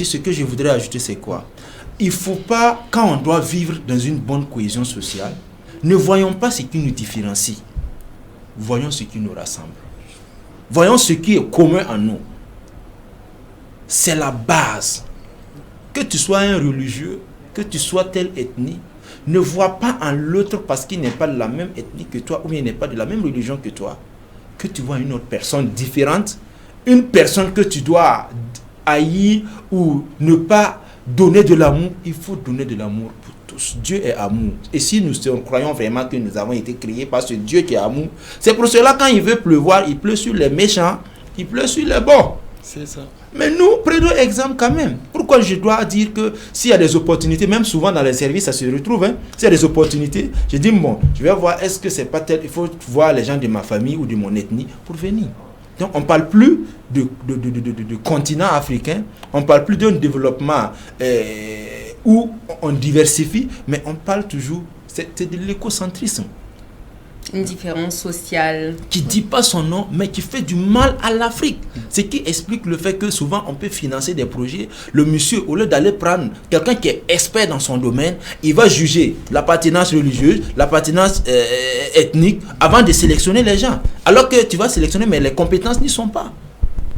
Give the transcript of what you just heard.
aussi, ce que je voudrais ajouter, c'est quoi? Il ne faut pas, quand on doit vivre dans une bonne cohésion sociale, ne voyons pas ce qui nous différencie. Voyons ce qui nous rassemble. Voyons ce qui est commun en nous. C'est la base. Que tu sois un religieux, que tu sois telle ethnie, ne vois pas en l'autre parce qu'il n'est pas de la même ethnie que toi ou il n'est pas de la même religion que toi. Que tu vois une autre personne différente, une personne que tu dois haïr ou ne pas donner de l'amour, il faut donner de l'amour pour tous. Dieu est amour. Et si nous croyons vraiment que nous avons été créés par ce Dieu qui est amour, c'est pour cela quand il veut pleuvoir, il pleut sur les méchants, il pleut sur les bons. C'est ça. Mais nous, prenons exemple quand même. Pourquoi je dois dire que s'il y a des opportunités, même souvent dans les services, ça se retrouve, s'il y a des opportunités, je dis, bon, je vais voir, est-ce que c'est pas tel, il faut voir les gens de ma famille ou de mon ethnie pour venir. Donc, on ne parle plus de continent africain, on ne parle plus d'un développement où on diversifie, mais on parle toujours, c'est de l'écocentrisme. Une différence sociale. Qui ne dit pas son nom, mais qui fait du mal à l'Afrique. Ce qui explique le fait que souvent on peut financer des projets. Le monsieur, au lieu d'aller prendre quelqu'un qui est expert dans son domaine, il va juger l'appartenance religieuse, l'appartenance ethnique, avant de sélectionner les gens. Alors que tu vas sélectionner, mais les compétences n'y sont pas.